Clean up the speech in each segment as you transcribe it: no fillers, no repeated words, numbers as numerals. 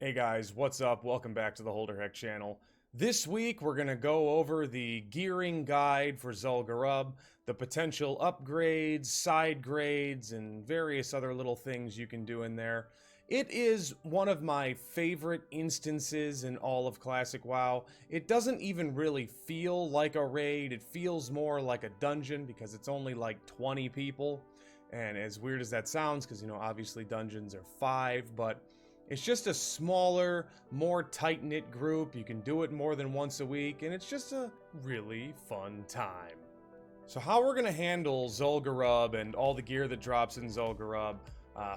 Hey guys, what's up? Welcome back to the Holderhek channel. This week we're going to go over the gearing guide for Zul'Gurub, the potential upgrades, side grades, and various other little things you can do in there. It is one of my favorite instances in all of Classic WoW. It doesn't even really feel like a raid, it feels more like a dungeon because it's only like 20 people. And as weird as that sounds, because obviously dungeons are 5, but it's just a smaller, more tight-knit group. You can do it more than once a week, and it's just a really fun time. So how we're going to handle Zul'Gurub and all the gear that drops in Zul'Gurub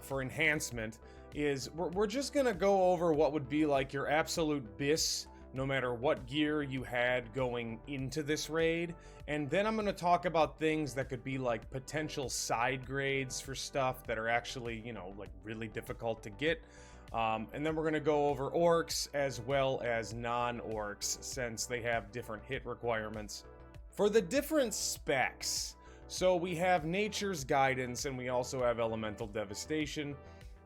for enhancement is we're just going to go over what would be like your absolute BIS, no matter what gear you had going into this raid. And then I'm going to talk about things that could be like potential side grades for stuff that are actually, like really difficult to get. And then we're going to go over orcs as well as non-orcs, since they have different hit requirements. For the different specs, so we have Nature's Guidance and we also have Elemental Devastation.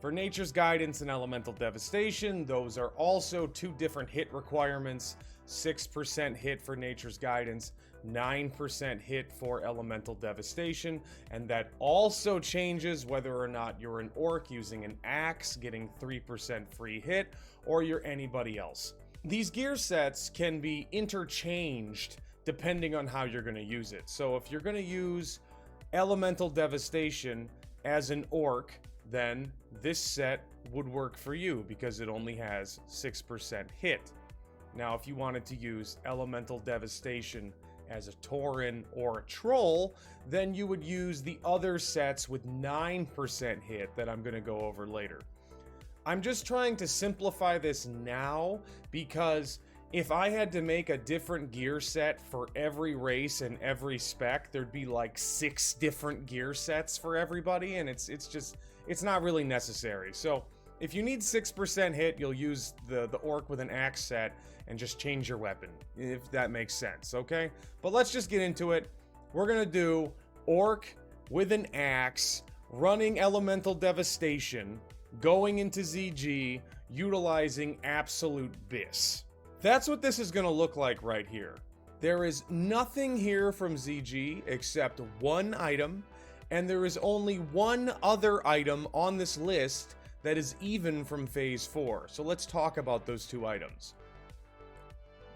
For Nature's Guidance and Elemental Devastation, those are also two different hit requirements. 6% hit for Nature's Guidance, 9% hit for Elemental Devastation, and that also changes whether or not you're an orc using an axe, getting 3% free hit, or you're anybody else. These gear sets can be interchanged depending on how you're going to use it. So if you're going to use Elemental Devastation as an orc, then this set would work for you because it only has 6% hit. Now, if you wanted to use Elemental Devastation as a Tauren or a Troll, then you would use the other sets with 9% hit that I'm going to go over later. I'm just trying to simplify this now because if I had to make a different gear set for every race and every spec, there'd be like 6 different gear sets for everybody, and it's not really necessary. So if you need 6% hit, you'll use the orc with an axe set and just change your weapon, if that makes sense, okay? But let's just get into it. We're gonna do orc with an axe, running Elemental Devastation, going into ZG, utilizing Absolute BIS. That's what this is gonna look like right here. There is nothing here from ZG except one item, and there is only one other item on this list that is even from Phase 4. So let's talk about those two items.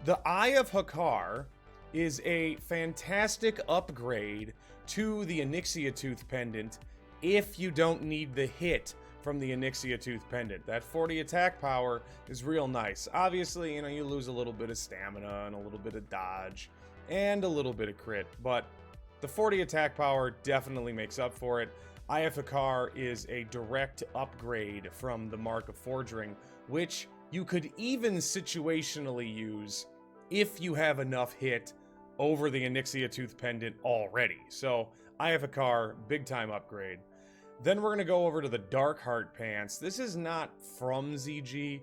The Eye of Hakar is a fantastic upgrade to the Onyxia Tooth Pendant if you don't need the hit from the Onyxia Tooth Pendant. That 40 attack power is real nice. Obviously, you lose a little bit of stamina and a little bit of dodge and a little bit of crit, but the 40 attack power definitely makes up for it. Eye of Hakar is a direct upgrade from the Mark of Forging, which you could even situationally use if you have enough hit over the Onyxia Tooth Pendant already. So, Eye of Hakar, big time upgrade. Then we're going to go over to the Darkheart Pants. This is not from ZG.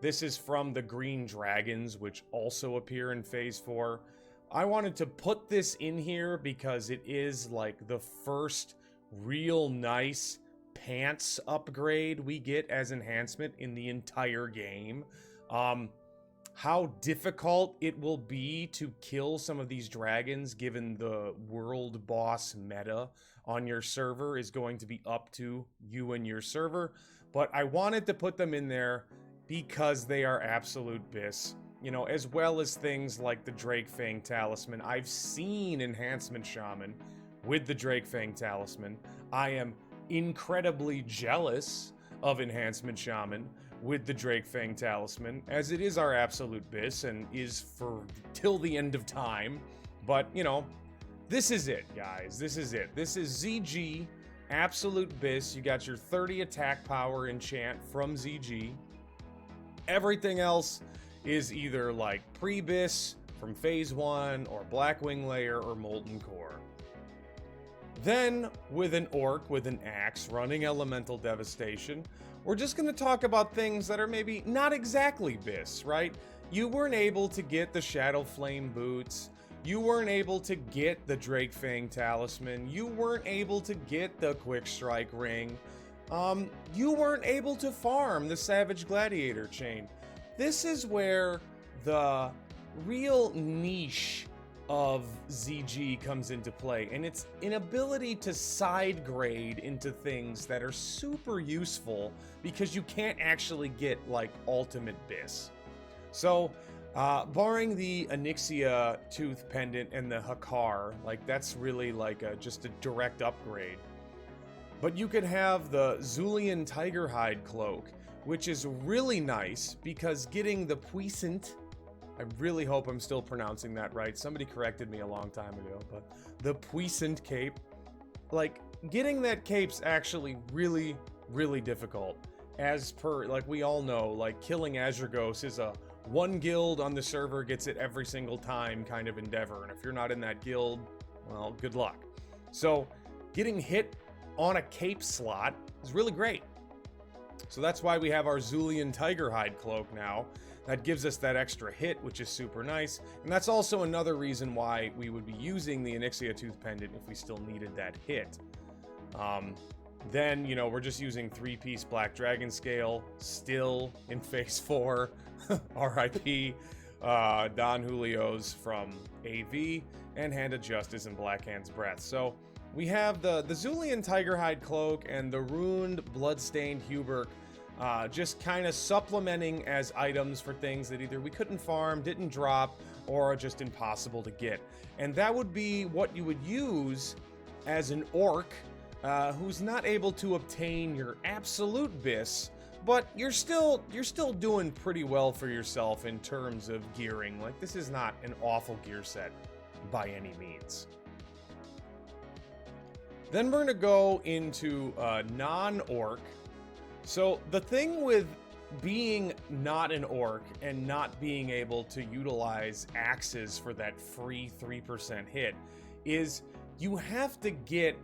This is from the Green Dragons, which also appear in Phase 4. I wanted to put this in here because it is like the first real nice pants upgrade we get as enhancement in the entire game. How difficult it will be to kill some of these dragons given the world boss meta on your server is going to be up to you and your server, but I wanted to put them in there because they are absolute BIS. As well as things like the Drakefang Talisman. I've seen Enhancement Shaman with the Drakefang Talisman. I am incredibly jealous of Enhancement Shaman with the Drakefang Talisman, as it is our absolute BIS and is for till the end of time. But, this is it, guys. This is it. This is ZG, absolute BIS. You got your 30 attack power enchant from ZG. Everything else is either like pre-BIS from Phase 1 or Blackwing Layer or Molten Core. Then, with an orc with an axe running Elemental Devastation, we're just going to talk about things that are maybe not exactly BIS, right? You weren't able to get the Shadow Flame boots, you weren't able to get the Drakefang Talisman, you weren't able to get the Quick Strike Ring, you weren't able to farm the Savage Gladiator chain. This is where the real niche of ZG comes into play, and its inability to side grade into things that are super useful because you can't actually get like ultimate bis. So barring the Onyxia Tooth Pendant and the Hakar, like that's really like just a direct upgrade. But you could have the Zulian Tiger Hide Cloak, which is really nice because getting the Puissant, I really hope I'm still pronouncing that right. Somebody corrected me a long time ago, but the Puissant cape, like getting that cape's actually really, really difficult. As per, like we all know, like killing Azurgos is a one guild on the server gets it every single time kind of endeavor. And if you're not in that guild, well, good luck. So getting hit on a cape slot is really great. So that's why we have our Zulian Tiger Hide Cloak now. That gives us that extra hit, which is super nice. And that's also another reason why we would be using the Onyxia Tooth Pendant if we still needed that hit. Then, you know, we're just using 3-piece Black Dragon Scale, still in Phase 4. R.I.P. Don Julio's from AV, and Hand of Justice and Black Hand's Breath. So we have the Zulian Tiger Hide Cloak and the Ruined Bloodstained Hubert just kind of supplementing as items for things that either we couldn't farm, didn't drop, or are just impossible to get. And that would be what you would use as an orc who's not able to obtain your absolute bis, but you're still doing pretty well for yourself in terms of gearing. Like, this is not an awful gear set by any means. Then we're gonna go into non-orc. So the thing with being not an orc and not being able to utilize axes for that free 3% hit is you have to get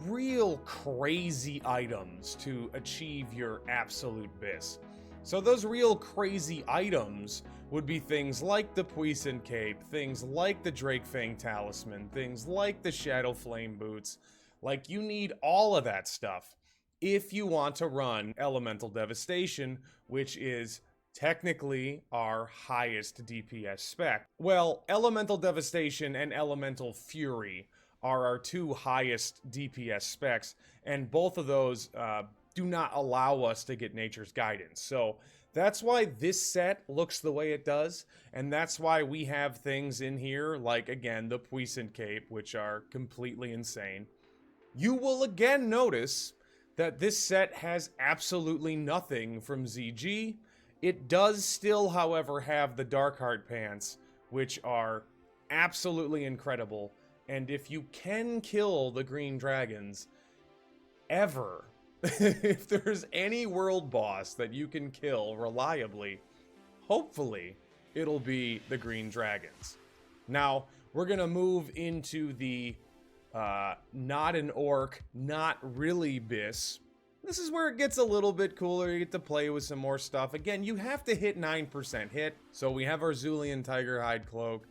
real crazy items to achieve your absolute bis. So those real crazy items would be things like the Puissant Cape, things like the Drake Fang Talisman, things like the Shadow Flame Boots. Like, you need all of that stuff if you want to run Elemental Devastation, which is technically our highest DPS spec. Well, Elemental Devastation and Elemental Fury are our two highest DPS specs, and both of those do not allow us to get Nature's Guidance. So that's why this set looks the way it does, and that's why we have things in here like, again, the Puissant Cape, which are completely insane. You will again notice that this set has absolutely nothing from ZG. It does still, however, have the Darkheart pants, which are absolutely incredible. And if you can kill the green dragons, ever, if there's any world boss that you can kill reliably, hopefully it'll be the green dragons. Now, we're gonna move into the not an orc, not really bis. This is where it gets a little bit cooler. You get to play with some more stuff. Again, you have to hit 9% hit. So we have our Zulian Tiger Hide Cloak.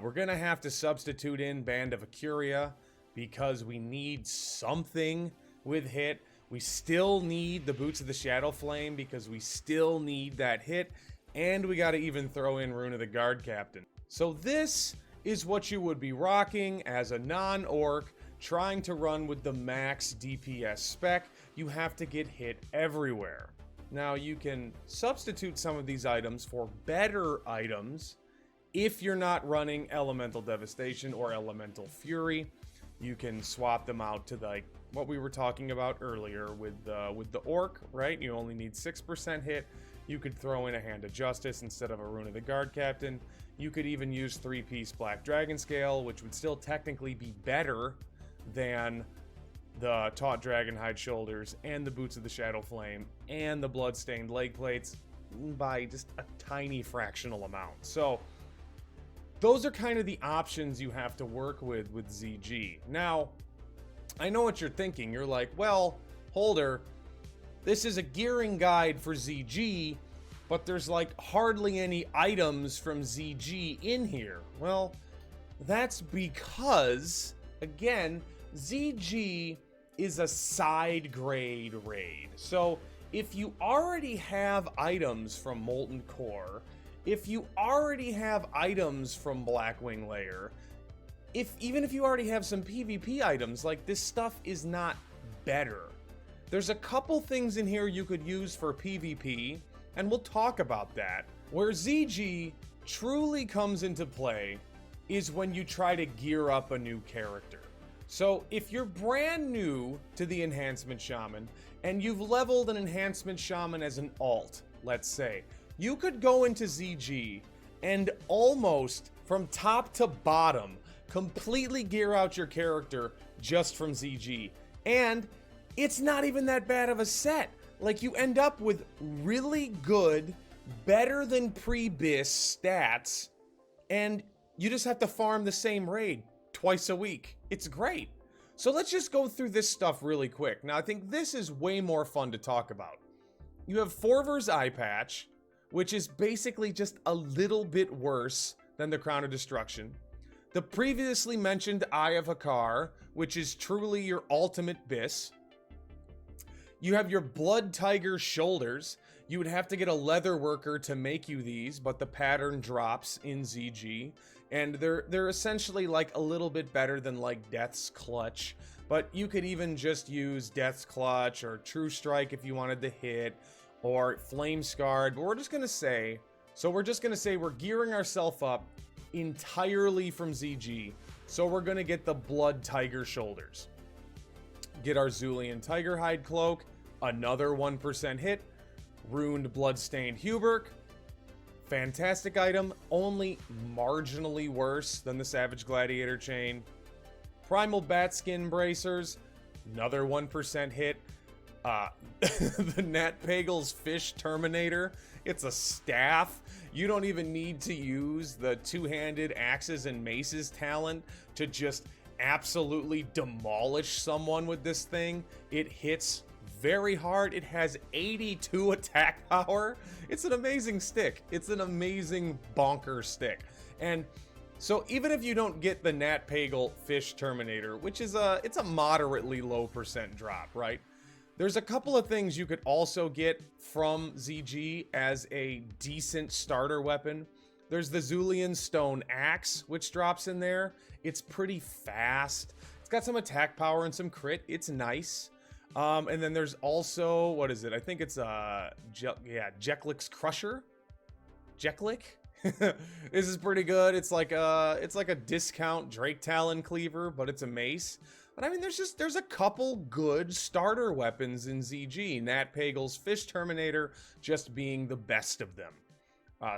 We're gonna have to substitute in Band of Acuria because we need something with hit. We still need the Boots of the Shadow Flame because we still need that hit. And we gotta even throw in Rune of the Guard Captain. So this is what you would be rocking as a non-orc trying to run with the max DPS spec. You have to get hit everywhere. Now, you can substitute some of these items for better items if you're not running Elemental Devastation or Elemental Fury. You can swap them out to like what we were talking about earlier with the orc, right? You only need 6% hit. You could throw in a Hand of Justice instead of a Rune of the Guard Captain. You could even use 3-piece Black Dragon Scale, which would still technically be better than the Taut Dragonhide Shoulders and the Boots of the Shadow Flame and the Bloodstained Leg Plates by just a tiny fractional amount. So those are kind of the options you have to work with ZG. Now, I know what you're thinking. You're like, well, Holder, this is a gearing guide for ZG, but there's like hardly any items from ZG in here. Well, that's because, again, ZG is a side grade raid. So if you already have items from Molten Core, if you already have items from Blackwing Lair, even if you already have some PvP items, like, this stuff is not better. There's a couple things in here you could use for PvP, and we'll talk about that. Where ZG truly comes into play is when you try to gear up a new character. So if you're brand new to the Enhancement Shaman, and you've leveled an Enhancement Shaman as an alt, let's say, you could go into ZG and almost from top to bottom completely gear out your character just from ZG. And it's not even that bad of a set. Like, you end up with really good, better than pre-BIS stats, and you just have to farm the same raid twice a week. It's great. So let's just go through this stuff really quick. Now, I think this is way more fun to talk about. You have Forver's Eye Patch, which is basically just a little bit worse than the Crown of Destruction. The previously mentioned Eye of Hakar, which is truly your ultimate BIS. You have your Blood Tiger Shoulders. You would have to get a leather worker to make you these, but the pattern drops in ZG. And they're essentially like a little bit better than like Death's Clutch. But you could even just use Death's Clutch or True Strike if you wanted to hit, or Flame Scarred. But we're just gonna say we're gearing ourselves up entirely from ZG. So we're gonna get the Blood Tiger Shoulders. Get our Zulian Tiger Hide Cloak, another 1% hit. Ruined Bloodstained Hubert, fantastic item, only marginally worse than the Savage Gladiator Chain. Primal Batskin Bracers, another 1% hit. The Nat Pagel's Fish Terminator, it's a staff. You don't even need to use the two-handed axes and maces talent to just absolutely demolish someone with this thing. It hits very hard. It has 82 attack power. It's an amazing stick. It's an amazing bonker stick. And so even if you don't get the Nat Pagel Fish Terminator, which is it's a moderately low percent drop, right? There's a couple of things you could also get from ZG as a decent starter weapon. There's the Zulian Stone Axe, which drops in there. It's pretty fast. It's got some attack power and some crit. It's nice. And then there's also, what is it? I think it's Jeklik's Crusher. Jeklik. This is pretty good. It's like a discount Drake Talon cleaver, but it's a mace. But I mean, there's a couple good starter weapons in ZG. Nat Pagel's Fish Terminator just being the best of them.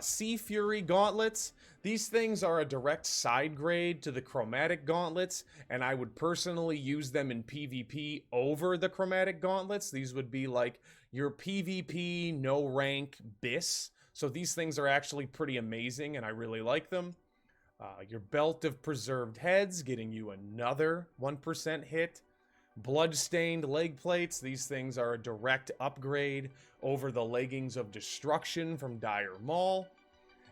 Sea Fury Gauntlets. These things are a direct side grade to the Chromatic Gauntlets, and I would personally use them in PvP over the Chromatic Gauntlets. These would be like your PvP no rank BIS. So these things are actually pretty amazing, and I really like them. Your Belt of Preserved Heads, getting you another 1% hit. Bloodstained Leg Plates. These things are a direct upgrade over the Leggings of Destruction from Dire Maul.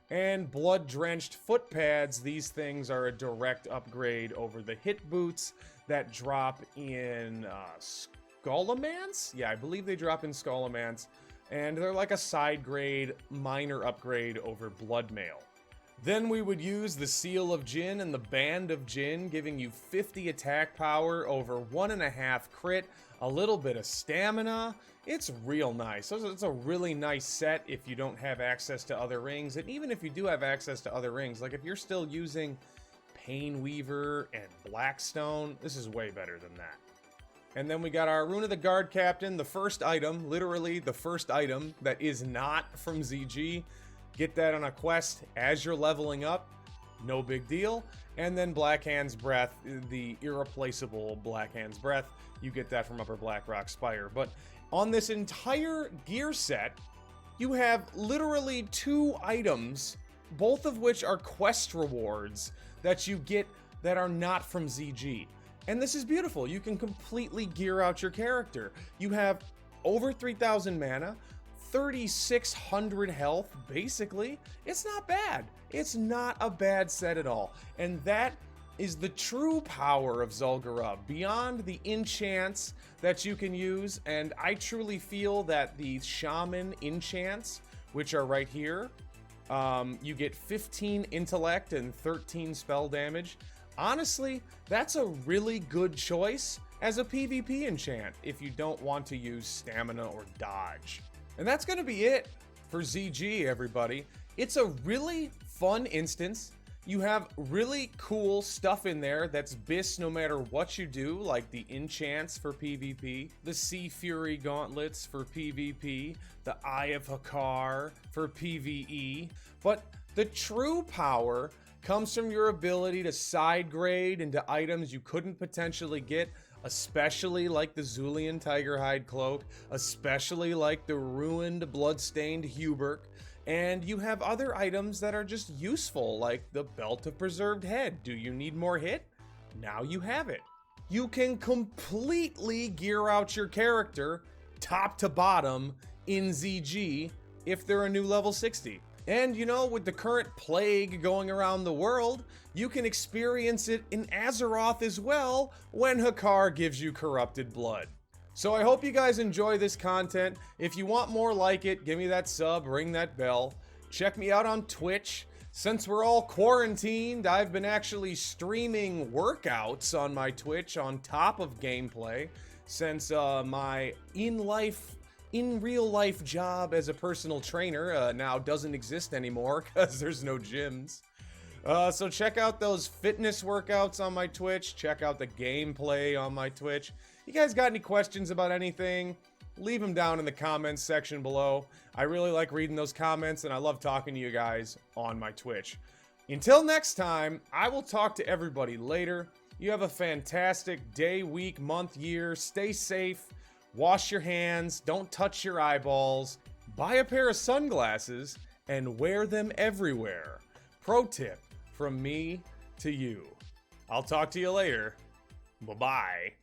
And Blood-Drenched Foot Pads. These things are a direct upgrade over the Hit Boots that drop in Skullomance? Yeah, I believe they drop in Skullomance. And they're like a side grade, minor upgrade over Bloodmail. Then we would use the Seal of Jin and the Band of Jin, giving you 50 attack power over 1.5 crit, a little bit of stamina. It's real nice. It's a really nice set if you don't have access to other rings. And even if you do have access to other rings, like if you're still using Painweaver and Blackstone, this is way better than that. And then we got our Rune of the Guard Captain, the first item, literally the first item that is not from ZG. Get that on a quest as you're leveling up, no big deal. And then Blackhand's Breath, the irreplaceable Blackhand's Breath, you get that from Upper Blackrock Spire. But on this entire gear set, you have literally 2 items, both of which are quest rewards that you get that are not from ZG. And this is beautiful. You can completely gear out your character. You have over 3,000 mana, 3,600 health, basically. It's not bad. It's not a bad set at all. And that is the true power of Zul'Gurub, beyond the enchants that you can use, and I truly feel that the Shaman enchants, which are right here, you get 15 intellect and 13 spell damage. Honestly, that's a really good choice as a PvP enchant if you don't want to use stamina or dodge. And that's going to be it for ZG, everybody. It's a really fun instance. You have really cool stuff in there that's BIS no matter what you do, like the enchants for PvP, the Sea Fury gauntlets for PvP, the Eye of Hakar for PvE. But the true power comes from your ability to side grade into items you couldn't potentially get, especially like the Zulian Tigerhide Cloak, especially like the ruined bloodstained Huberk. And you have other items that are just useful, like the Belt of Preserved Head. Do you need more hit? Now you have it. You can completely gear out your character, top to bottom, in ZG if they're a new level 60. And you know, with the current plague going around the world, you can experience it in Azeroth as well when Hakar gives you corrupted blood. So I hope you guys enjoy this content. If you want more like it, give me that sub, ring that bell. Check me out on Twitch. Since we're all quarantined, I've been actually streaming workouts on my Twitch on top of gameplay, since my in real life job as a personal trainer now doesn't exist anymore because there's no gyms. So check out those fitness workouts on my Twitch. Check out the gameplay on my Twitch. You guys got any questions about anything? Leave them down in the comments section below. I really like reading those comments, and I love talking to you guys on my Twitch. Until next time, I will talk to everybody later. You have a fantastic day, week, month, year. Stay safe. Wash your hands. Don't touch your eyeballs. Buy a pair of sunglasses and wear them everywhere. Pro tip from me to you. I'll talk to you later. Bye-bye.